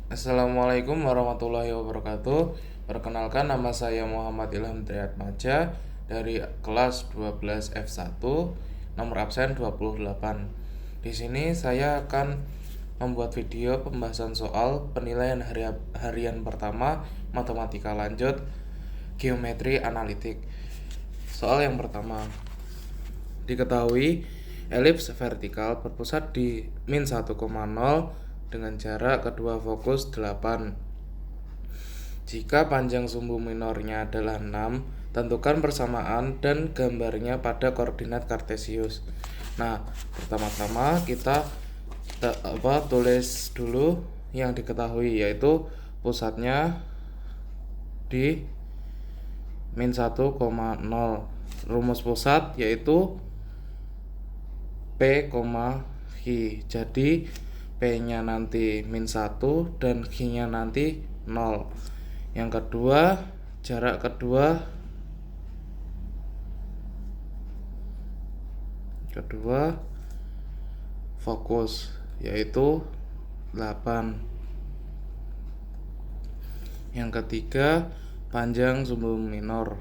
Assalamualaikum warahmatullahi wabarakatuh. Perkenalkan, nama saya Muhammad Ilham Triatmaja dari kelas 12 F1, nomor absen 28. Di sini saya akan membuat video pembahasan soal penilaian harian pertama matematika lanjut geometri analitik. Soal yang pertama. Diketahui elips vertikal berpusat di min 1,0 dengan jarak kedua fokus 8. Jika panjang sumbu minornya adalah 6, tentukan persamaan dan gambarnya pada koordinat kartesius. Nah, pertama-tama kita tulis dulu yang diketahui, yaitu pusatnya di min 1,0. Rumus pusat yaitu P, Q. Jadi P-nya nanti min 1 dan Q-nya nanti 0. Yang kedua, jarak kedua fokus yaitu 8. Yang ketiga, panjang sumbu minor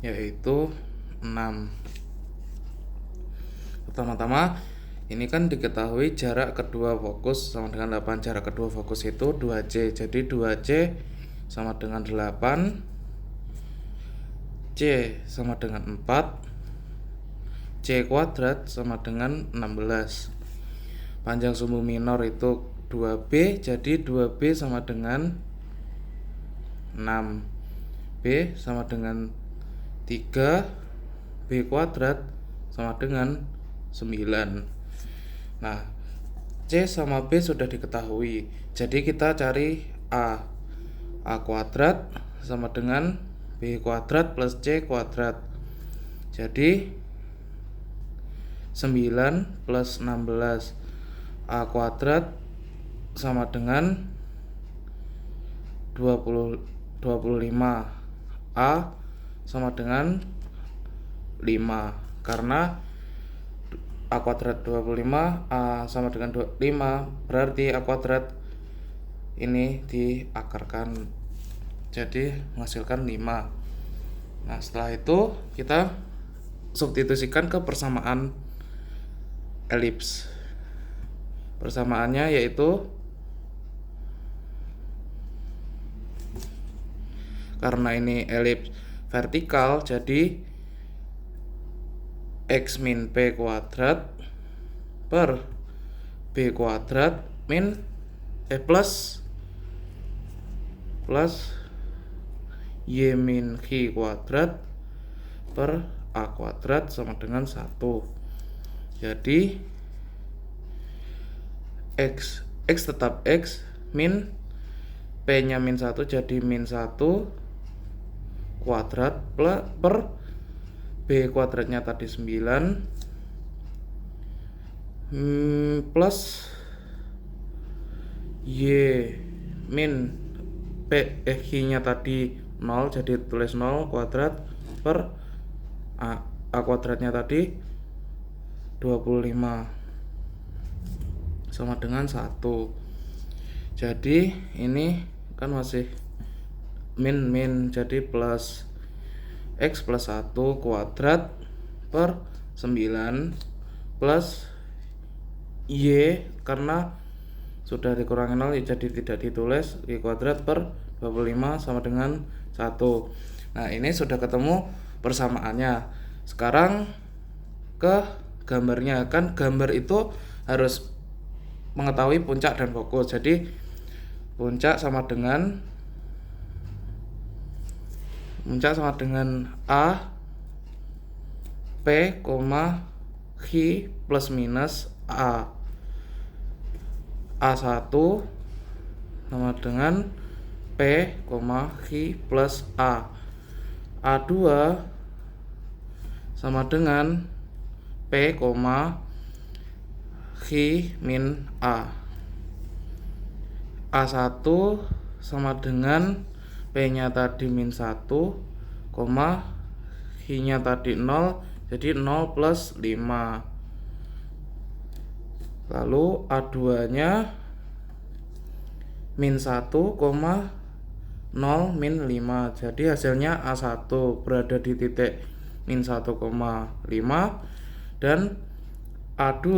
yaitu 6. Pertama-tama ini kan diketahui jarak kedua fokus sama dengan 8. Jarak kedua fokus itu 2C. Jadi 2C sama dengan 8, C sama dengan 4, C kuadrat sama dengan 16. Panjang sumbu minor itu 2B, jadi 2B sama dengan 6. B sama dengan 3, B kuadrat sama dengan 9. Nah, C sama B sudah diketahui. Jadi kita cari A. A kuadrat sama dengan B kuadrat plus C kuadrat. Jadi 9 plus 16. A kuadrat sama dengan 25. A sama dengan 5, karena A kuadrat 25, A sama dengan 5, berarti A kuadrat ini diakarkan, jadi menghasilkan 5. Nah, setelah itu kita substitusikan ke persamaan elips. Persamaannya yaitu, karena ini elips vertikal, jadi X min P kuadrat per B kuadrat min plus Y min Q kuadrat per A kuadrat sama dengan 1. Jadi X tetap X, min P nya min 1, jadi min 1 kuadrat per B kuadratnya tadi 9 plus Y min Q nya tadi 0, jadi tulis 0 kuadrat per A kuadratnya tadi 25 sama dengan 1. Jadi ini kan masih min, jadi plus X plus 1 kuadrat per 9 plus Y, karena sudah dikurangi 0 jadi tidak ditulis, Y kuadrat per 25 sama dengan 1. Nah, ini sudah ketemu persamaannya. Sekarang ke gambarnya. Kan gambar itu harus mengetahui puncak dan fokus. Jadi puncak sama dengan A P, Q plus minus A. A1 sama dengan P, Q plus A. A2 sama dengan P, Q min A. A1 sama dengan P nya tadi min 1, Q nya tadi 0, Jadi 0 plus 5. Lalu A2 nya min 1, 0 min 5. Jadi hasilnya A1 berada di titik min 1,5 dan A2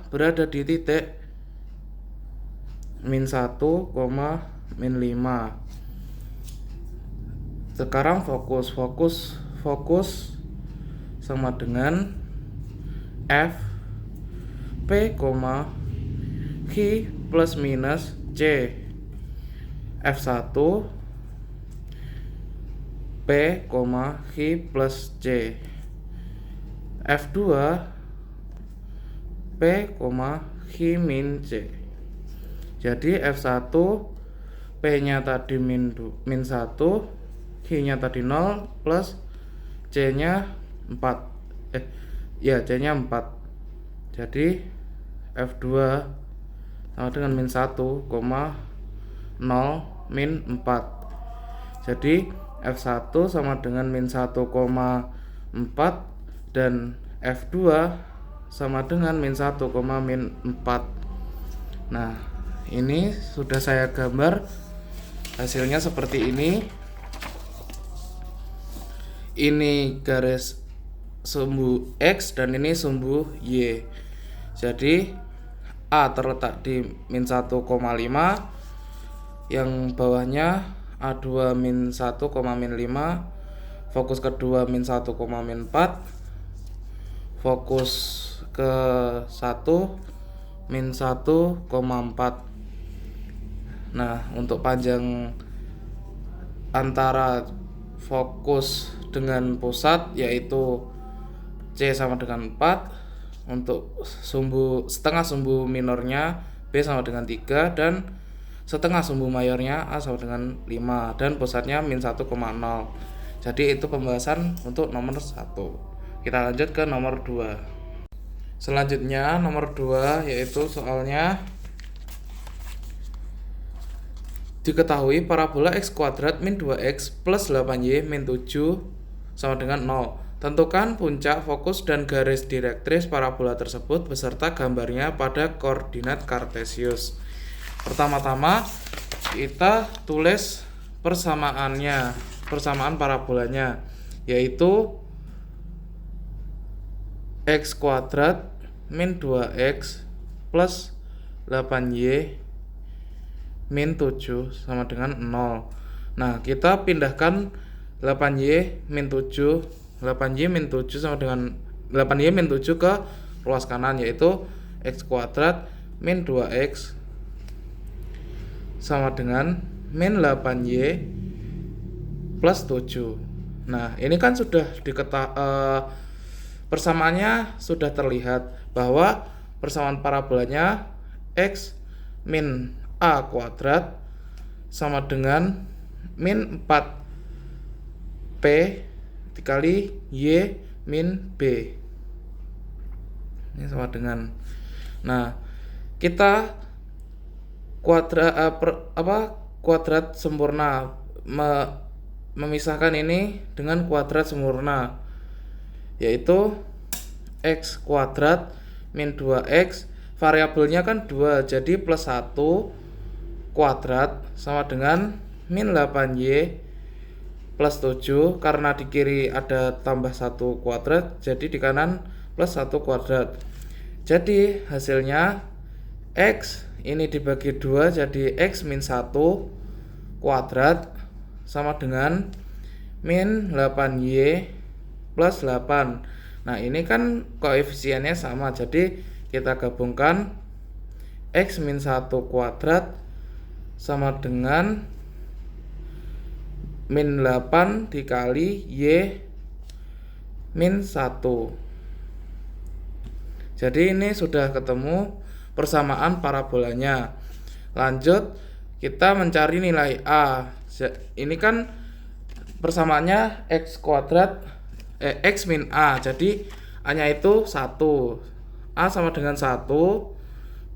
berada di titik min 1, min 5. Sekarang fokus sama dengan F P, Q plus minus C. F1 P, Q plus C. F2 P, Q min C. Jadi F1 P nya tadi min 1, Q nya tadi 0 plus C nya 4. C nya 4. Jadi F2 sama dengan min 1, 0 min 4. Jadi F1 sama dengan min 1,4 dan F2 sama dengan min 1, min 4. Nah, ini sudah saya gambar hasilnya seperti ini. Ini garis sumbu X dan ini sumbu Y. Jadi A terletak di min 1,5, yang bawahnya A2 min 1, min 5, fokus kedua min 1, min 4, fokus ke 1 min 1,4. Nah, untuk panjang antara fokus dengan pusat yaitu C sama dengan 4. Untuk setengah sumbu minornya B sama dengan 3 dan setengah sumbu mayornya A sama dengan 5 dan pusatnya min 1,0. Jadi itu pembahasan untuk nomor 1. Kita lanjut ke nomor 2. Selanjutnya nomor 2 yaitu soalnya diketahui parabola x kuadrat min 2x plus 8y min 7 sama dengan 0. Tentukan puncak, fokus, dan garis direktris parabola tersebut beserta gambarnya pada koordinat kartesius. Pertama-tama kita tulis persamaan parabolanya, yaitu x kuadrat min 2x plus 8y min 7 sama dengan 0. Nah, kita pindahkan 8y min 7 sama dengan 8y min 7 ke ruas kanan, yaitu x kuadrat min 2x sama dengan min 8y plus 7. Nah, ini kan sudah persamaannya sudah terlihat bahwa persamaan parabolanya x min a kuadrat sama dengan min 4p dikali y min b. Ini sama dengan. Nah, kita kuadrat sempurna, memisahkan ini dengan kuadrat sempurna, yaitu x kuadrat min 2x, variabelnya kan 2, jadi plus 1 kuadrat sama dengan min 8y plus 7, karena di kiri ada tambah 1 kuadrat, jadi di kanan plus 1 kuadrat. Jadi hasilnya x ini dibagi 2, jadi x min 1 kuadrat sama dengan min 8y plus 8. Nah, ini kan koefisiennya sama, jadi kita gabungkan x min 1 kuadrat sama dengan min 8 dikali y min 1. Jadi ini sudah ketemu persamaan parabolanya. Lanjut kita mencari nilai a. Ini kan persamaannya x kuadrat x min a. Jadi a nya itu 1. A sama dengan 1,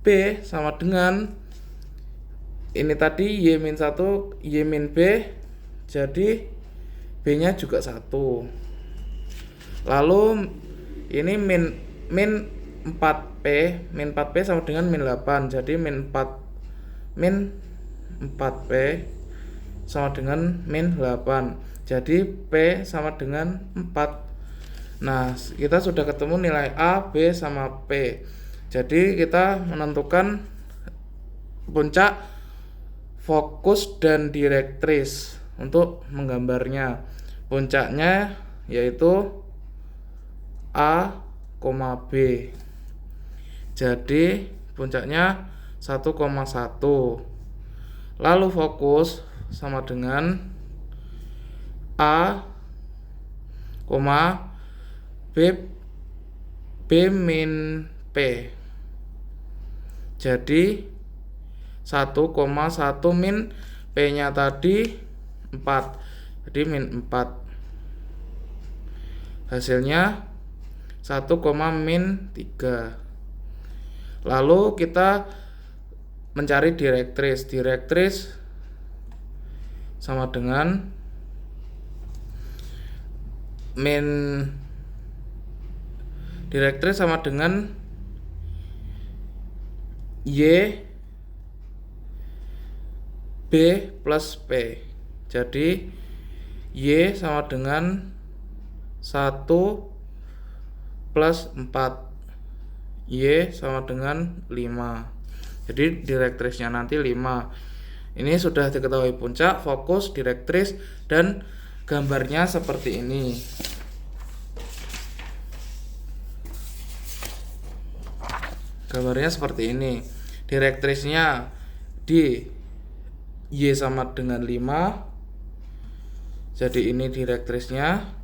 b sama dengan ini tadi y min 1, y min b. Jadi B nya juga 1. Lalu Ini min 4P, min 4P sama dengan min 8. Jadi min 4P sama dengan min 8. Jadi P sama dengan 4. Nah, kita sudah ketemu nilai A, B sama P. Jadi kita menentukan puncak, fokus dan direktris untuk menggambarnya. Puncaknya yaitu A, B. Jadi puncaknya 1,1. Lalu fokus sama dengan A, B min P. Jadi 1,1 min P nya tadi 4. Jadi min 4. Hasilnya 1, min 3. Lalu kita mencari direktris. Direktris sama dengan direktris sama dengan Y B plus P. Jadi Y sama dengan 1 plus 4. Y sama dengan 5. Jadi direktrisnya nanti 5. Ini sudah diketahui puncak, fokus, direktris, dan gambarnya seperti ini. Gambarnya seperti ini. Direktrisnya di Y sama dengan 5. Jadi ini direktrisnya.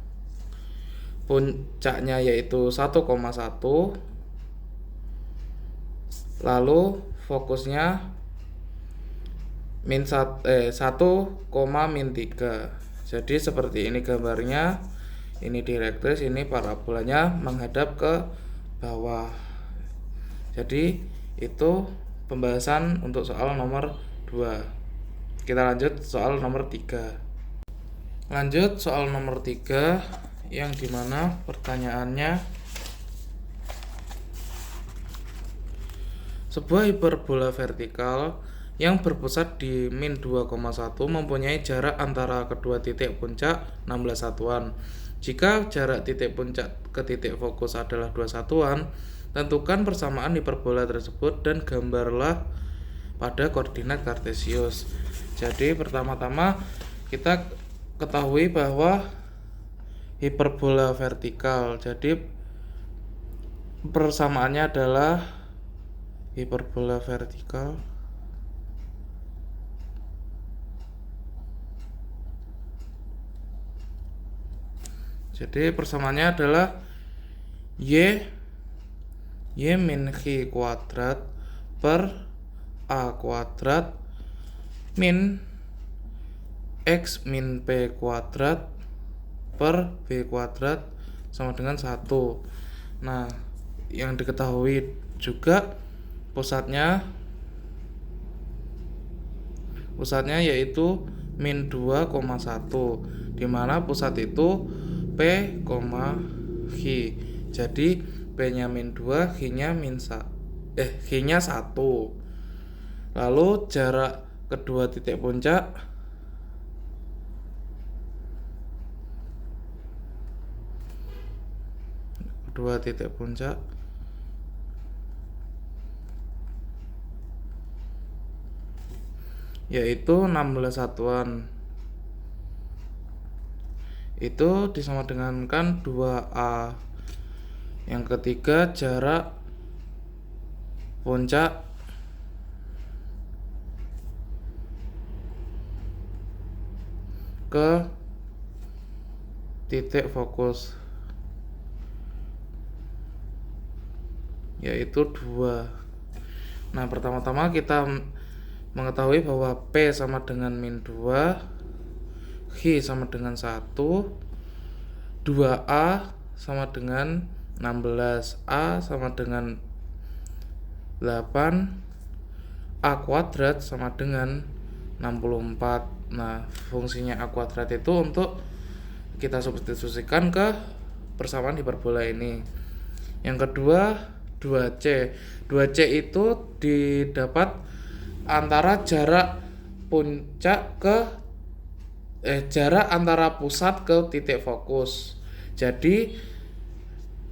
Puncaknya yaitu 1,1. Lalu fokusnya min 1, min 3. Jadi seperti ini gambarnya. Ini direktris, ini parabolanya menghadap ke bawah. Jadi itu pembahasan untuk soal nomor 2. Kita lanjut soal nomor 3. Lanjut soal nomor 3 yang dimana pertanyaannya, sebuah hiperbola vertikal yang berpusat di min 2,1 mempunyai jarak antara kedua titik puncak 16 satuan. Jika jarak titik puncak ke titik fokus adalah 2 satuan, tentukan persamaan hiperbola tersebut dan gambarlah pada koordinat kartesius. Jadi pertama-tama kita ketahui bahwa hiperbola vertikal. Jadi persamaannya adalah hiperbola vertikal adalah Y min X kuadrat per A kuadrat min X min P kuadrat per B kuadrat sama dengan 1. Nah, yang diketahui juga pusatnya yaitu min 2,1, di mana pusat itu P, X. Jadi P nya min 2, X nya 1. Lalu jarak kedua titik puncak yaitu 16 satuan. Itu disamadengankan 2A. Yang ketiga, jarak puncak ke titik fokus yaitu 2. Nah, pertama-tama kita mengetahui bahwa P sama dengan min 2, X sama dengan 1, 2A sama dengan 16, A sama dengan 8, A kuadrat sama dengan 64. Nah, fungsinya A kuadrat itu untuk kita substitusikan ke persamaan hiperbola ini. Yang kedua 2C. 2C itu didapat antara jarak puncak ke jarak antara pusat ke titik fokus. Jadi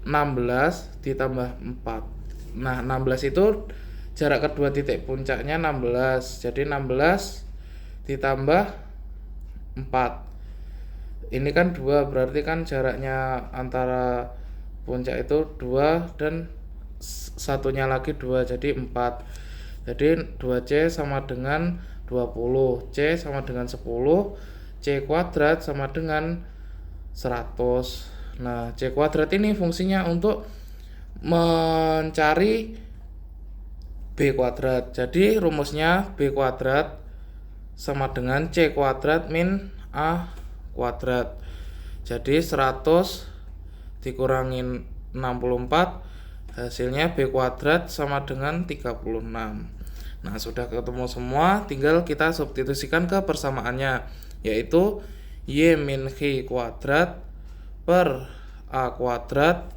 16 ditambah 4. Nah, 16 itu jarak kedua titik puncaknya 16. Jadi 16 ditambah 4. Ini kan 2, berarti kan jaraknya antara puncak itu 2 dan satunya lagi 2, jadi 4. Jadi 2C sama dengan 20, C sama dengan 10, C kuadrat sama dengan 100. Nah, C kuadrat ini fungsinya untuk mencari B kuadrat. Jadi rumusnya B kuadrat sama dengan C kuadrat min A kuadrat. Jadi 100 dikurangin 64, hasilnya B kuadrat sama dengan 36. Nah, sudah ketemu semua, tinggal kita substitusikan ke persamaannya, yaitu Y min X kuadrat per A kuadrat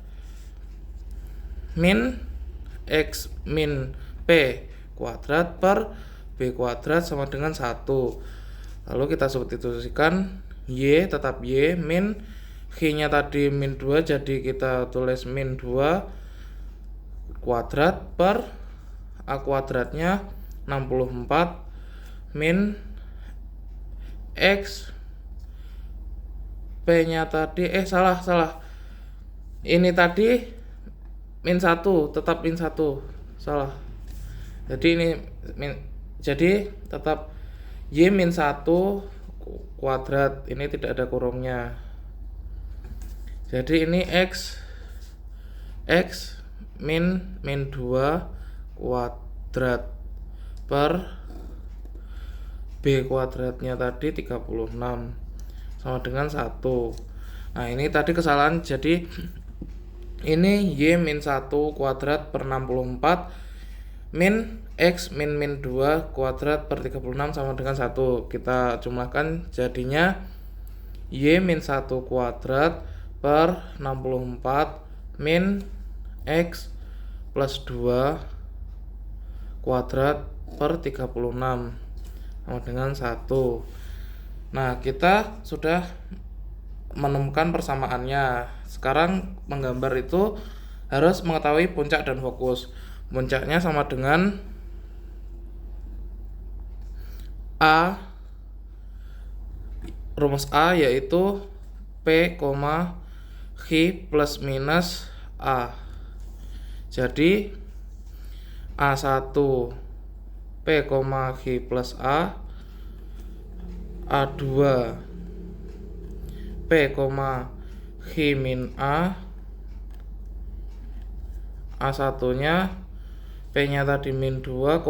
min X min P kuadrat per B kuadrat sama dengan 1. Lalu kita substitusikan Y tetap Y, min X nya tadi min 2, jadi kita tulis min 2 kuadrat per A kuadratnya 64 min X P nya tadi salah ini tadi min 1, tetap min 1, salah. Jadi ini jadi tetap Y min 1 kuadrat, ini tidak ada kurungnya. Jadi ini X min 2 kuadrat per B kuadratnya tadi 36 sama dengan 1. Nah, ini tadi kesalahan, jadi ini Y min 1 kuadrat per 64 min X min 2 kuadrat per 36 sama dengan 1. Kita jumlahkan jadinya Y min 1 kuadrat per 64 min X plus 2 kuadrat per 36 sama dengan 1. Nah, kita sudah menemukan persamaannya. Sekarang menggambar itu harus mengetahui puncak dan fokus. Puncaknya sama dengan A, rumus A yaitu P, X plus minus A. Jadi A1 P, X plus A, A2 P, X min A, A1 nya P nya tadi min 2,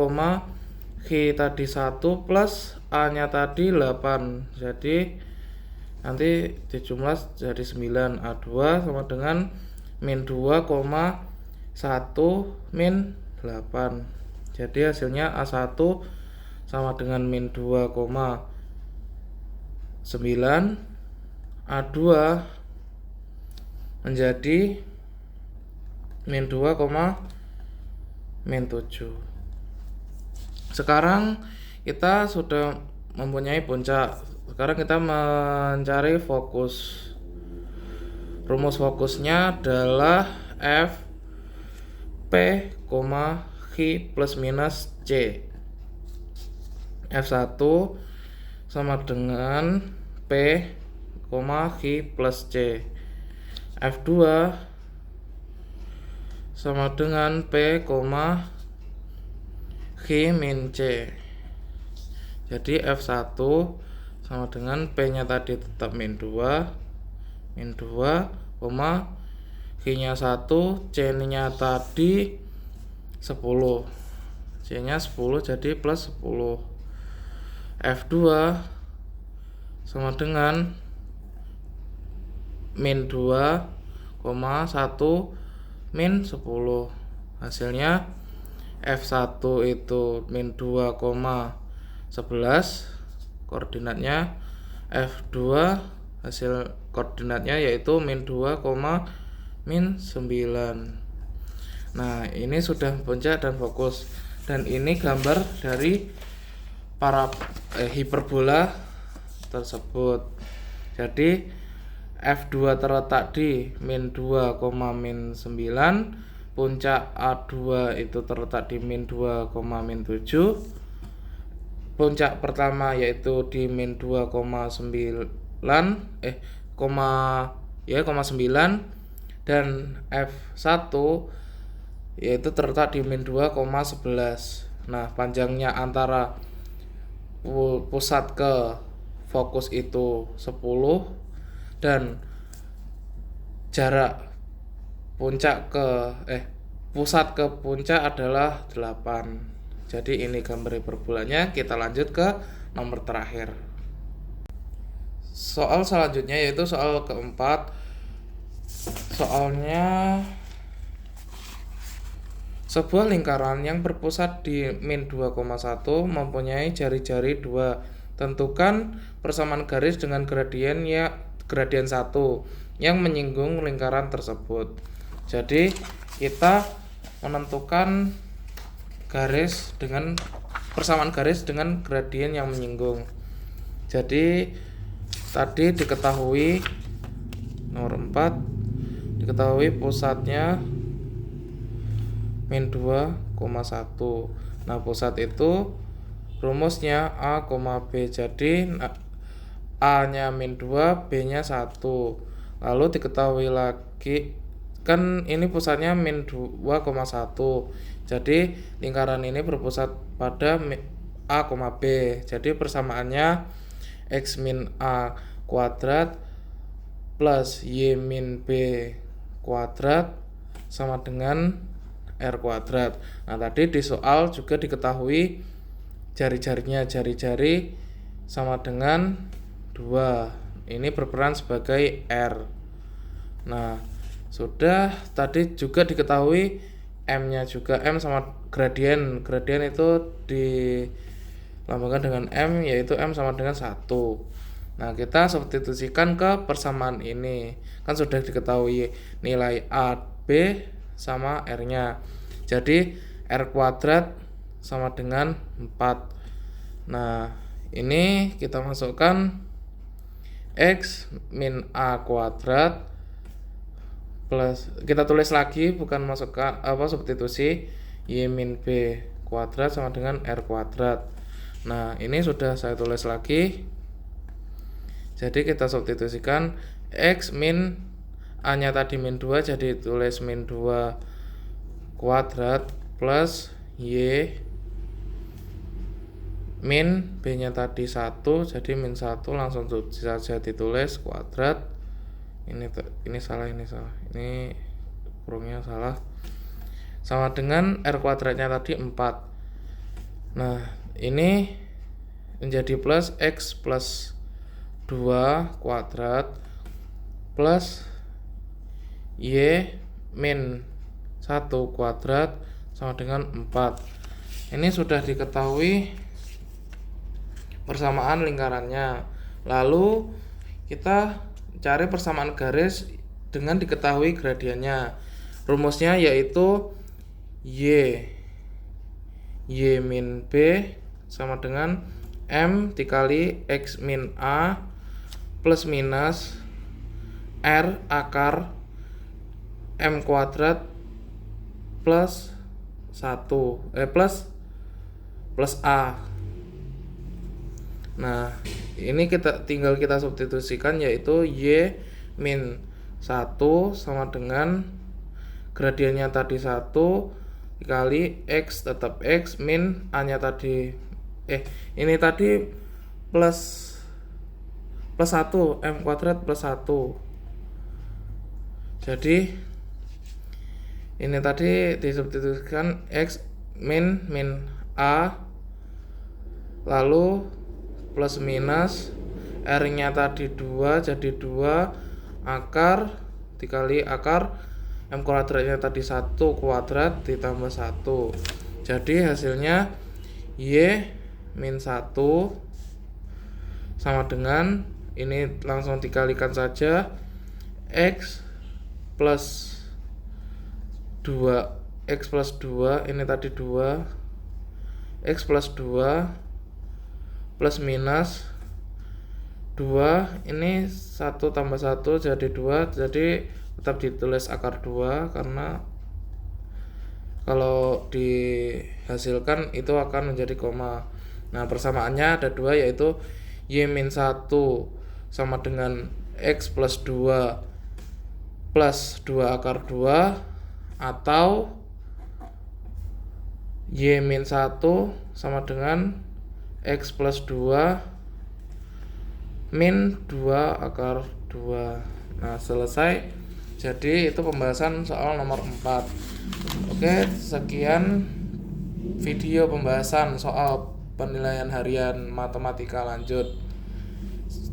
X tadi 1 plus A nya tadi 8. Jadi nanti dijumlah jadi 9. A2 sama dengan min 2, 1 min 8. Jadi hasilnya A1 sama dengan min 2, 9, A2 menjadi min 2, min 7. Sekarang kita sudah mempunyai puncak. Sekarang kita mencari fokus. Rumus fokusnya adalah F P, X plus minus C. F1 sama dengan P, X plus C. F2 sama dengan P, X min C. Jadi F1 sama dengan P nya tadi tetap min 2, X nya 1, C nya tadi 10, C nya 10 jadi plus 10. F2 sama dengan min 2, 1 min 10. Hasilnya F1 itu min 2, 11 koordinatnya. F2 hasil koordinatnya yaitu min 2, min 9. Nah, ini sudah puncak dan fokus. Dan ini gambar dari para hiperbola tersebut. Jadi F2 terletak di min 2, min 9, puncak A2 itu terletak di min 2, min 7, puncak pertama yaitu di min 2,9 9, dan F1 yaitu terletak di min 2,11. Nah, panjangnya antara pusat ke fokus itu 10 dan jarak pusat ke puncak adalah 8. Jadi ini gambar hiperbolanya. Kita lanjut ke nomor terakhir. Soal selanjutnya yaitu soal keempat. Soalnya sebuah lingkaran yang berpusat di min 2,1 mempunyai jari-jari 2. Tentukan persamaan garis dengan gradien 1 yang menyinggung lingkaran tersebut. Jadi kita menentukan persamaan garis dengan gradien yang menyinggung. Jadi tadi diketahui nomor 4 diketahui pusatnya min 2,1. Nah, pusat itu rumusnya A, B. Jadi A nya min 2, B nya 1. Lalu diketahui lagi, kan ini pusatnya min 2,1. Jadi lingkaran ini berpusat pada A, B. Jadi persamaannya X min A kuadrat plus Y min B kuadrat sama dengan R kuadrat. Nah, tadi di soal juga diketahui jari-jari sama dengan 2. Ini berperan sebagai R. Nah, sudah tadi juga diketahui M-nya juga M sama gradien. Gradien itu dilambangkan dengan M, yaitu M sama dengan 1. Nah, kita substitusikan ke persamaan ini. Kan sudah diketahui nilai A, B sama R-nya. Jadi R kuadrat sama dengan 4. Nah, ini kita masukkan X min A kuadrat plus, kita tulis lagi, bukan masukkan substitusi, Y min B kuadrat sama dengan R kuadrat. Nah, ini sudah saya tulis lagi. Jadi kita substitusikan X min A nya tadi min 2, jadi tulis min 2 kuadrat plus Y min B nya tadi 1, jadi min 1 langsung saja ditulis kuadrat. Ini salah, ini kurungnya salah, sama dengan R kuadratnya tadi 4. Nah, ini menjadi plus X plus 2 kuadrat plus Y min 1 kuadrat sama dengan 4. Ini sudah diketahui persamaan lingkarannya. Lalu kita cari persamaan garis dengan diketahui gradiennya. Rumusnya yaitu Y min B sama dengan M dikali X min A plus minus R akar M kuadrat plus 1 plus A. Nah, ini tinggal kita substitusikan, yaitu Y min 1 sama dengan gradiennya tadi 1 dikali X tetap X min A nya tadi ini tadi plus 1 M kuadrat plus 1. Jadi ini tadi disubstitusikan X min A, lalu plus minus R nya tadi 2, jadi 2 akar dikali akar M kuadratnya tadi 1 kuadrat ditambah 1. Jadi hasilnya Y min 1 sama dengan, ini langsung dikalikan saja, X plus 2 X plus 2, ini tadi 2, X plus 2 plus minus 2, ini 1 tambah 1 jadi 2, jadi tetap ditulis akar 2 karena kalau dihasilkan itu akan menjadi koma. Nah, persamaannya ada 2, yaitu Y-1 sama dengan X plus 2 plus 2 akar 2, atau Y-1 sama dengan X plus 2 min 2 akar 2. Nah, selesai. Jadi itu pembahasan soal nomor 4. Oke, sekian video pembahasan soal penilaian harian matematika lanjut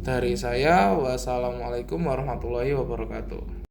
dari saya. Wassalamualaikum warahmatullahi wabarakatuh.